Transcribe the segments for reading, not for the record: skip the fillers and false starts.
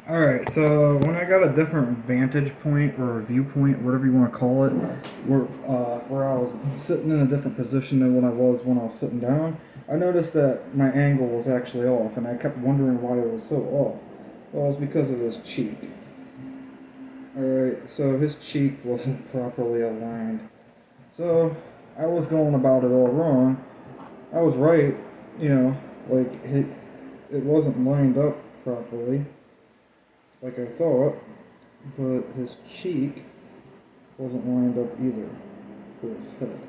Alright, so when I got a different vantage point or viewpoint, whatever you want to call it, where I was sitting in a different position than when I was when I was sitting down, I noticed that my angle was actually off, and I kept wondering why it was so off. Well, it was because of his cheek. Alright, so his cheek wasn't properly aligned. So I was going about it all wrong. I was right, you know, like it wasn't lined up properly, like I thought, but his cheek wasn't lined up either for his head.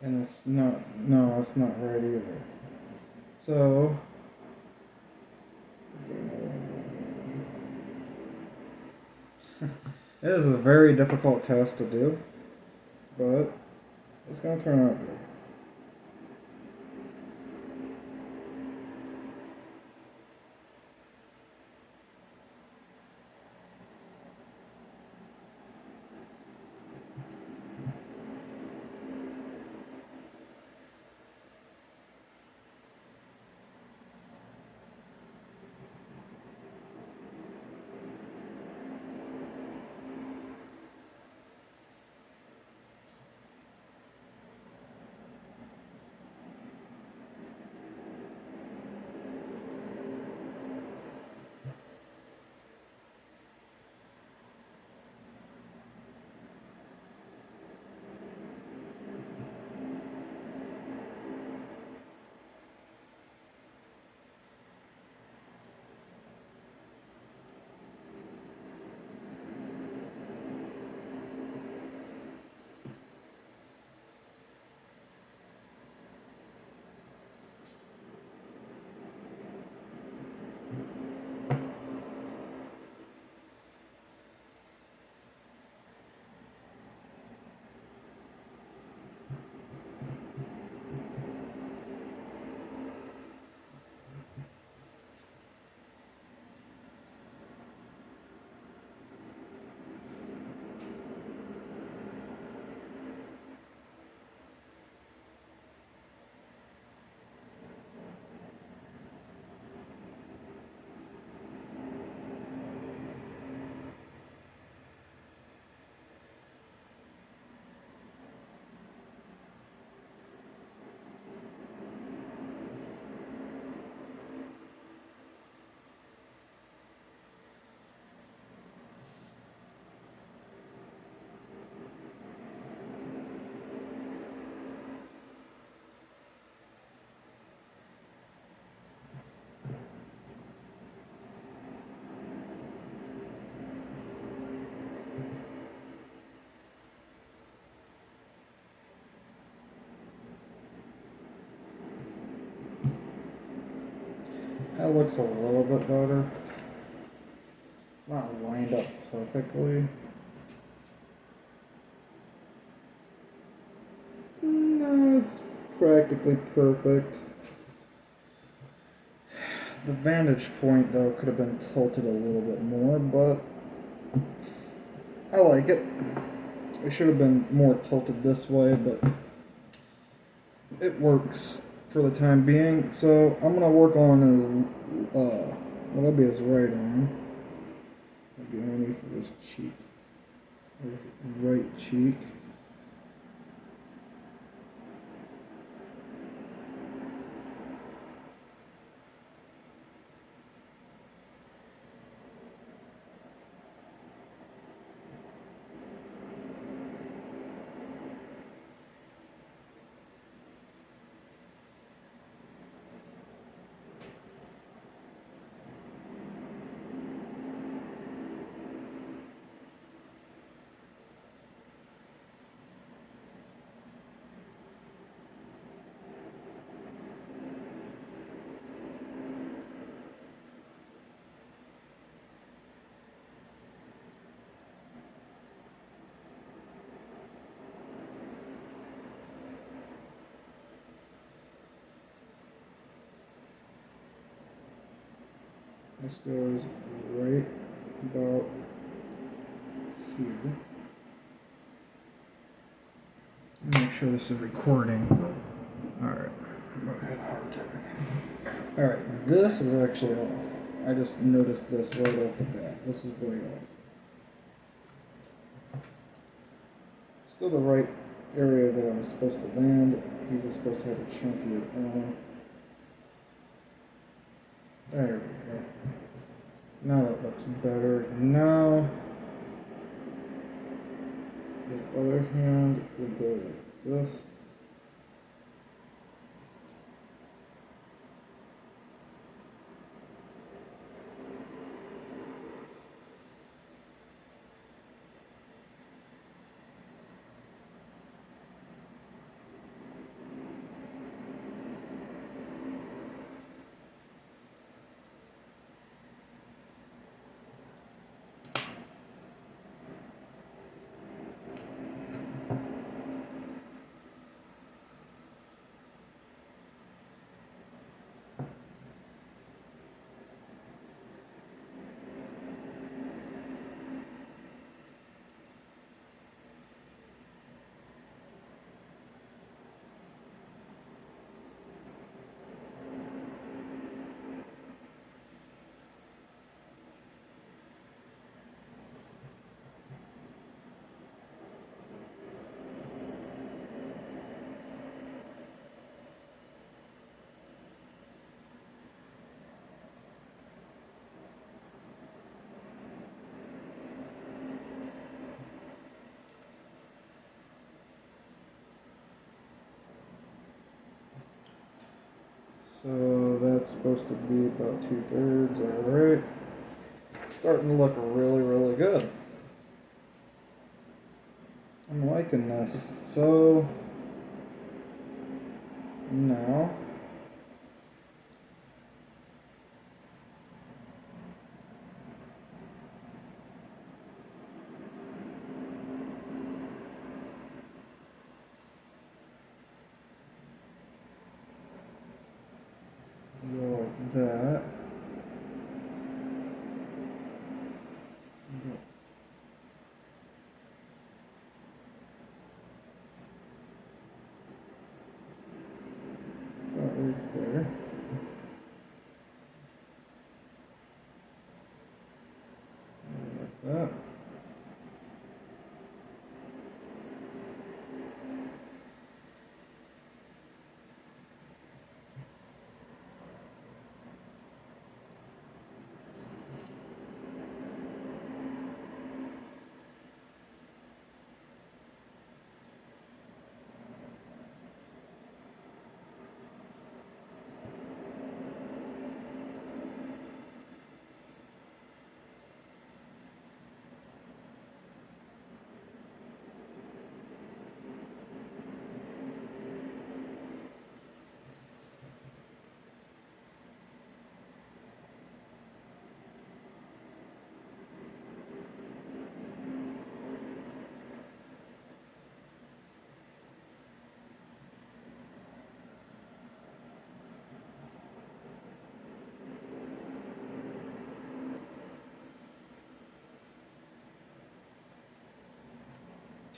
And it's not, no, it's not right either. So, it is a very difficult task to do, but it's going to turn out good. That looks a little bit better. It's not lined up perfectly. No, it's practically perfect. The vantage point, though, could have been tilted a little bit more, but I like it. It should have been more tilted this way, but it works for the time being. So I'm going to work on his, well, that'd be his right arm. That'd be underneath of his cheek. His right cheek. This goes right about here. Make sure this is recording. Alright. Alright, this is actually off. I just noticed this right off the bat. This is way off. Still the right area that I was supposed to land. He's just supposed to have a chunkier arm. There we go. Now that looks better. Now, his other hand would go like this. So that's supposed to be about 2/3, alright. Starting to look really, really good. I'm liking this. So, now, go like that. About right there. Like that.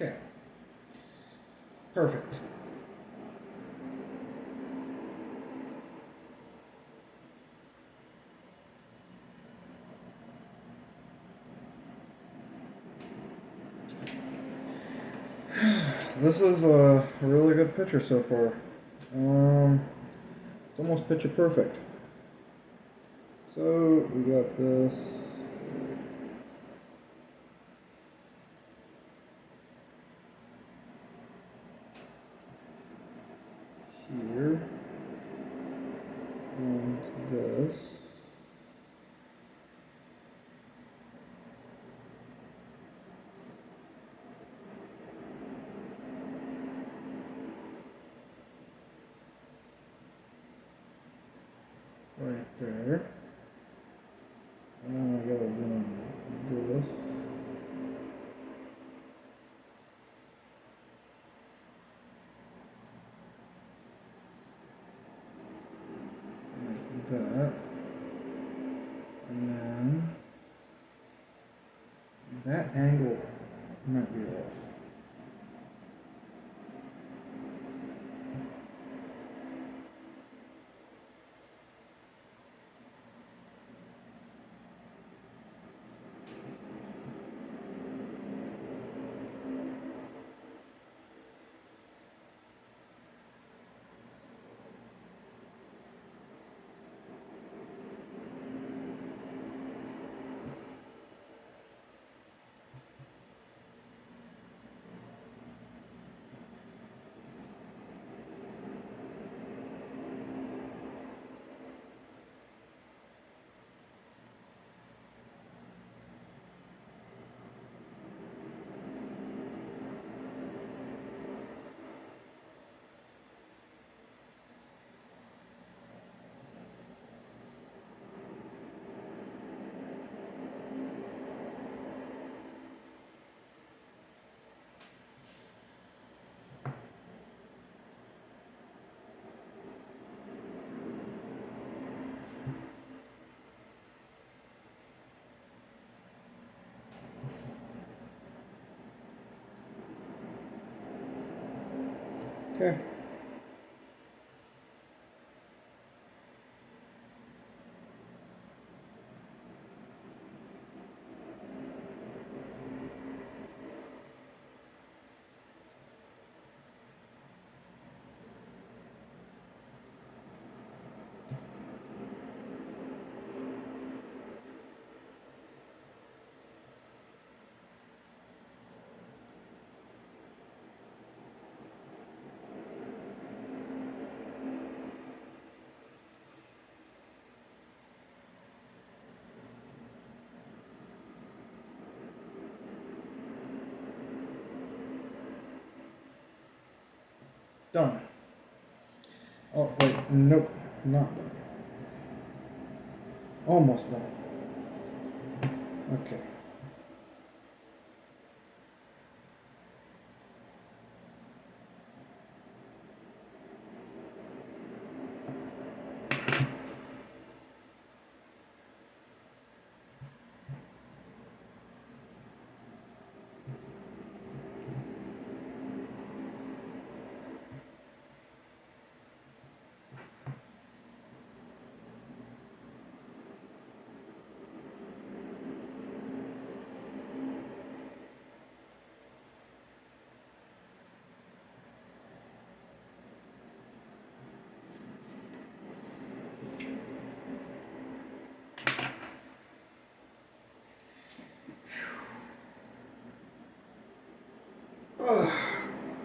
Okay. Perfect. This is a really good picture so far. It's almost picture perfect. So we got this. Here. And this. Right there. And then I gotta run this. Like that. And then that angle might be off. Okay. Done. Oh, wait, nope, not done. Almost done. Okay.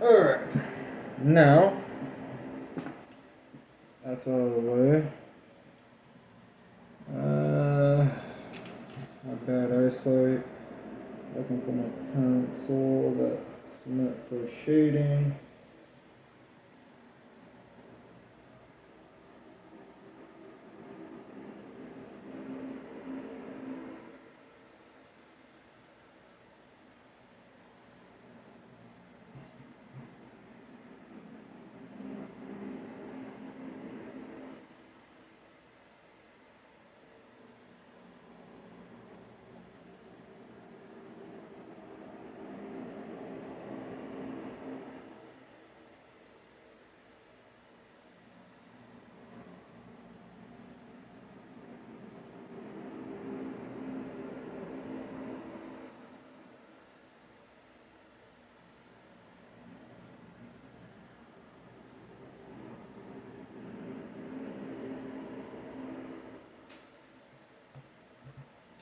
Alright. Now, that's out of the way. My bad eyesight. Looking for my pencil that's meant for shading.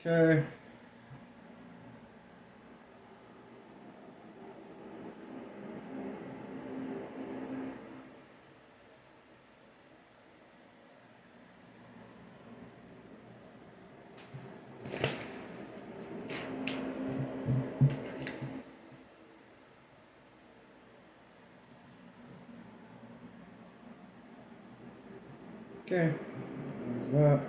Okay. Okay. There's that.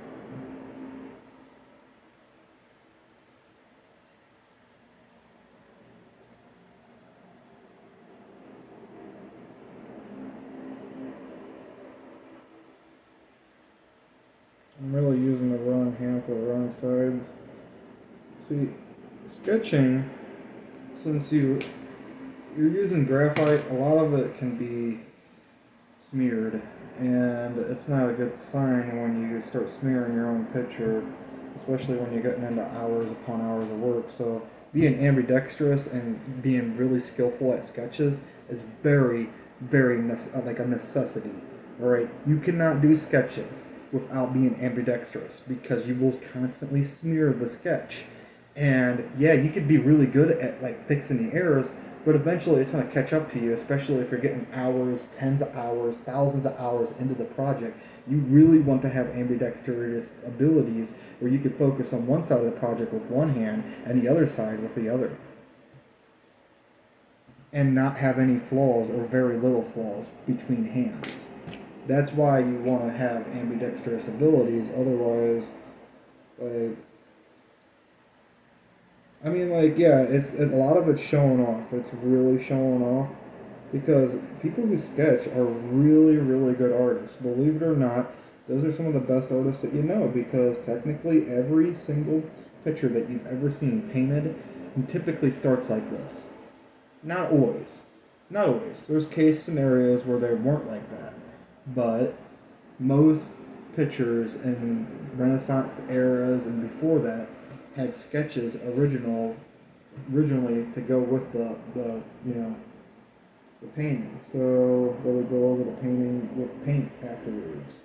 I'm really using the wrong hand for the wrong sides. See, sketching, since you're using graphite, a lot of it can be smeared, and it's not a good sign when you start smearing your own picture, especially when you're getting into hours upon hours of work. So being ambidextrous and being really skillful at sketches is very, very like a necessity. All right, you cannot do sketches without being ambidextrous because you will constantly smear the sketch. And yeah, you could be really good at like fixing the errors, but eventually it's going to catch up to you, especially if you're getting hours, tens of hours, thousands of hours into the project. You really want to have ambidextrous abilities where you could focus on one side of the project with one hand and the other side with the other. And not have any flaws or very little flaws between hands. That's why you want to have ambidextrous abilities, otherwise, like, I mean, like, yeah, a lot of it's showing off. It's really showing off because people who sketch are really, really good artists. Believe it or not, those are some of the best artists that you know because technically every single picture that you've ever seen painted typically starts like this. Not always. Not always. There's case scenarios where they weren't like that. But most pictures in Renaissance eras and before that had sketches originally to go with the the painting. So they would go over the painting with paint afterwards.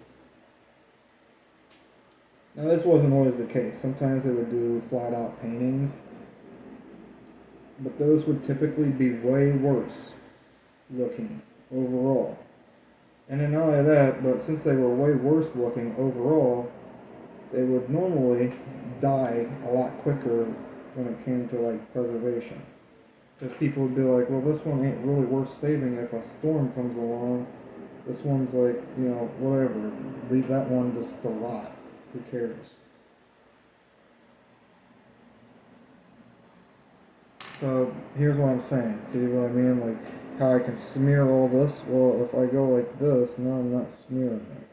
Now this wasn't always the case. Sometimes they would do flat out paintings, but those would typically be way worse looking overall. And then not only that, but since they were way worse looking overall, they would normally die a lot quicker when it came to like preservation. Because people would be like, well, this one ain't really worth saving if a storm comes along. This one's like, whatever. Leave that one just to rot. Who cares? So here's what I'm saying. See what I mean? Like how I can smear all this. Well, if I go like this, now I'm not smearing it.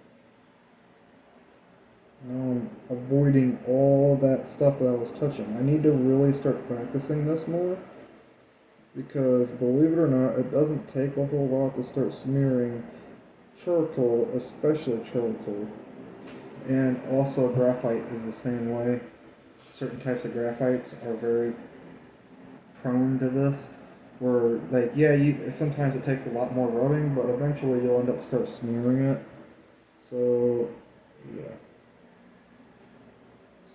Now I'm avoiding all that stuff that I was touching. I need to really start practicing this more because believe it or not, it doesn't take a whole lot to start smearing charcoal, especially charcoal. And also graphite is the same way. Certain types of graphites are very prone to this. Where like sometimes it takes a lot more rubbing, but eventually you'll end up start smearing it. So yeah.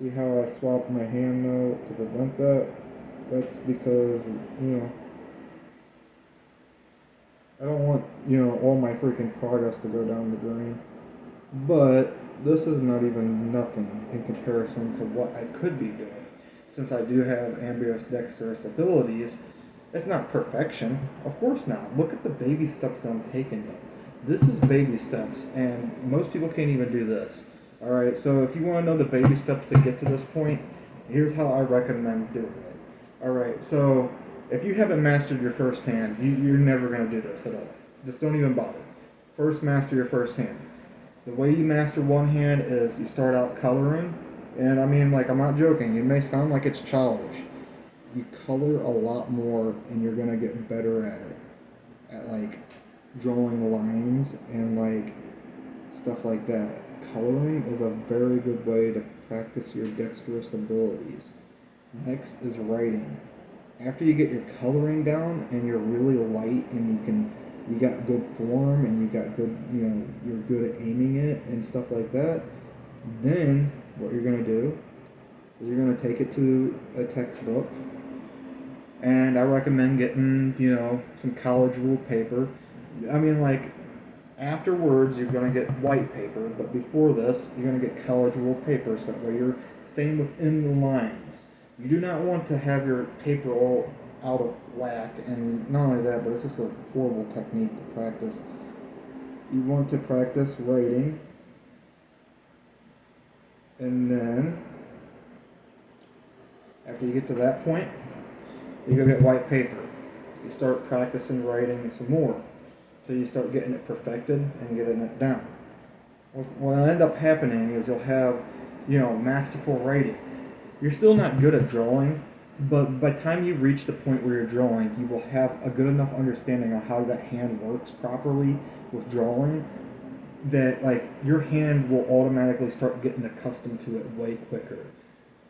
See how I swapped my hand now to prevent that? That's because, I don't want, all my freaking progress to go down the drain. But this is not even nothing in comparison to what I could be doing. Since I do have ambidextrous abilities, it's not perfection. Of course not. Look at the baby steps that I'm taking though. This is baby steps, and most people can't even do this. Alright, so if you want to know the baby steps to get to this point, here's how I recommend doing it. Alright, so if you haven't mastered your first hand, you're never going to do this at all. Just don't even bother. First, master your first hand. The way you master one hand is you start out coloring, and I mean, like, I'm not joking, it may sound like it's childish. You color a lot more, and you're going to get better at it. At, like, drawing lines and, like, stuff like that. Coloring is a very good way to practice your dexterous abilities. Next is writing. After you get your coloring down and you're really light and you got good form and you got good, you're good at aiming it and stuff like that, then what you're going to do You're going to take it to a textbook, and I recommend getting, some college rule paper. I mean, like, afterwards, you're going to get white paper, but before this, you're going to get college rule paper so that way you're staying within the lines. You do not want to have your paper all out of whack, and not only that, but it's just a horrible technique to practice. You want to practice writing, and then after you get to that point, you go get white paper. You start practicing writing some more till you start getting it perfected and getting it down. What will end up happening is you'll have, masterful writing. You're still not good at drawing, but by the time you reach the point where you're drawing, you will have a good enough understanding of how that hand works properly with drawing that, like, your hand will automatically start getting accustomed to it way quicker.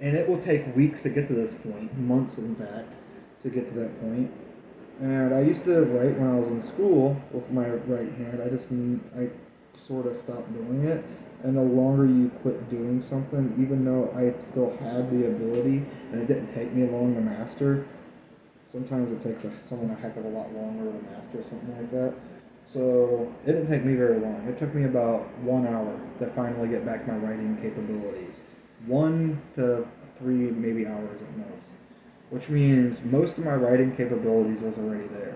And it will take weeks to get to this point, months in fact, to get to that point. And I used to write when I was in school with my right hand. I sort of stopped doing it. And the longer you quit doing something, even though I still had the ability and it didn't take me long to master, sometimes it takes someone a heck of a lot longer to master something like that. So it didn't take me very long. It took me about 1 hour to finally get back my writing capabilities. 1 to 3 maybe hours at most. Which means most of my writing capabilities was already there.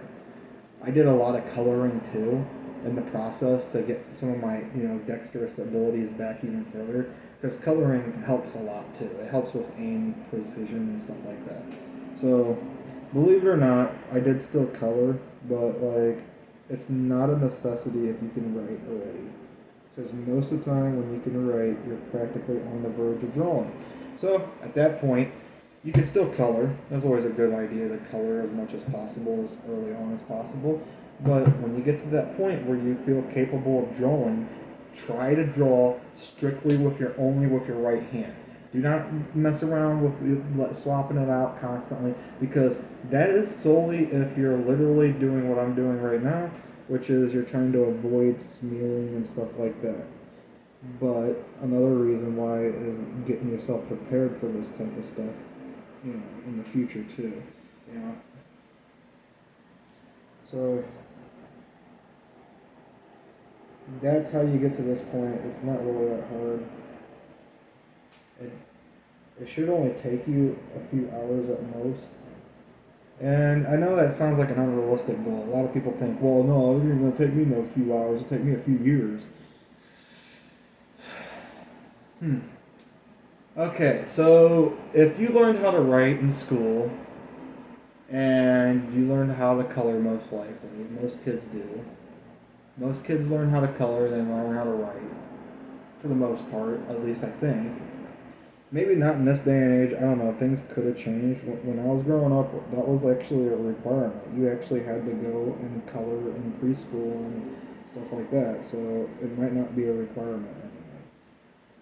I did a lot of coloring too in the process to get some of my, dexterous abilities back even further, because coloring helps a lot too. It helps with aim, precision, and stuff like that. So, believe it or not, I did still color, but like, it's not a necessity if you can write already. Because most of the time when you can write, you're practically on the verge of drawing. So, at that point, you can still color. That's always a good idea to color as much as possible, as early on as possible. But when you get to that point where you feel capable of drawing, try to draw strictly only with your right hand. Do not mess around with swapping it out constantly, because that is solely if you're literally doing what I'm doing right now, which is you're trying to avoid smearing and stuff like that. But another reason why is getting yourself prepared for this type of stuff, in the future too. So that's how you get to this point. It's not really that hard. It should only take you a few hours at most. And I know that sounds like an unrealistic goal. A lot of people think, well, no, it isn't going to take me no few hours. It'll take me a few years. Okay, so if you learned how to write in school, and you learned how to color most likely, most kids do. Most kids learn how to color, they learn how to write, for the most part, at least I think. Maybe not in this day and age, I don't know, things could have changed. When I was growing up, that was actually a requirement. You actually had to go and color in preschool and stuff like that, so it might not be a requirement anymore.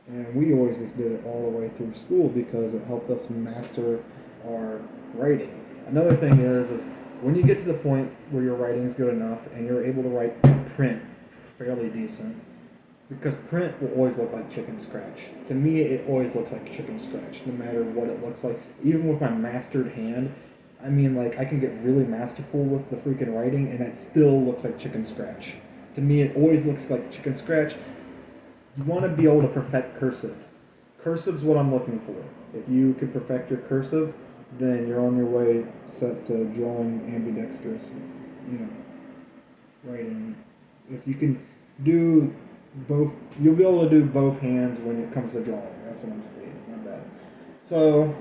And we always just did it all the way through school because it helped us master our writing. Another thing is when you get to the point where your writing is good enough and you're able to write print fairly decent, because print will always look like chicken scratch. To me, it always looks like chicken scratch, no matter what it looks like. Even with my mastered hand, I mean, like, I can get really masterful with the freaking writing, and it still looks like chicken scratch. To me, it always looks like chicken scratch. You want to be able to perfect cursive. Cursive's what I'm looking for. If you can perfect your cursive, then you're on your way set to drawing ambidextrous, writing. If you can do both, you'll be able to do both hands when it comes to drawing. That's what I'm saying. Not bad. So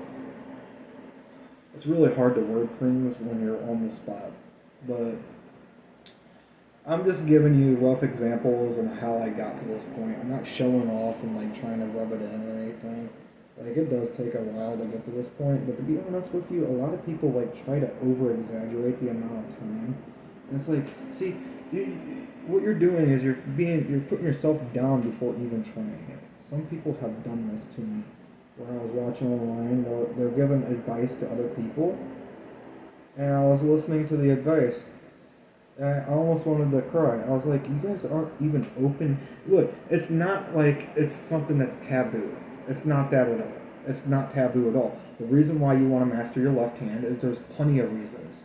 it's really hard to word things when you're on the spot, but I'm just giving you rough examples on how I got to this point. I'm not showing off and like trying to rub it in or anything. Like, it does take a while to get to this point, but to be honest with you, a lot of people like try to over-exaggerate the amount of time. And it's like, see, what you're doing is you're putting yourself down before even trying it. Some people have done this to me. When I was watching online, they're giving advice to other people, and I was listening to the advice, and I almost wanted to cry. I was like, you guys aren't even open. Look, it's not like it's something that's taboo. It's not that at all. It's not taboo at all. The reason why you want to master your left hand is there's plenty of reasons.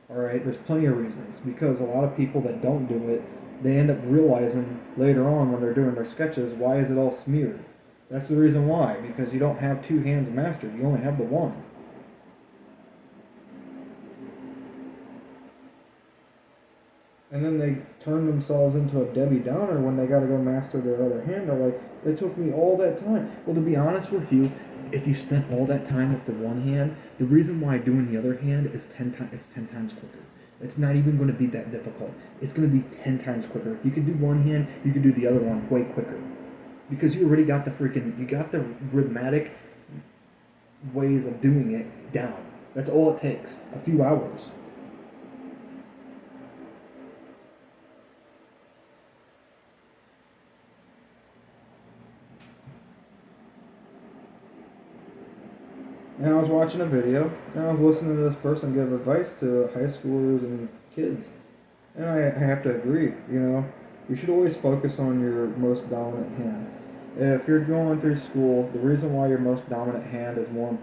All right, there's plenty of reasons because a lot of people that don't do it, they end up realizing later on when they're doing their sketches, why is it all smeared? That's the reason why, because you don't have two hands mastered, you only have the one. And then they turn themselves into a Debbie Downer when they got to go master their other hand. They're like, it took me all that time. Well, to be honest with you, if you spent all that time with the one hand, the reason why doing the other hand is 10 times quicker. It's not even going to be that difficult. It's going to be 10 times quicker. If you could do one hand, you could do the other one way quicker. Because you already got you got the rhythmic ways of doing it down. That's all it takes. A few hours. And I was watching a video, and I was listening to this person give advice to high schoolers and kids. And I have to agree, you should always focus on your most dominant hand. If you're going through school, the reason why your most dominant hand is more important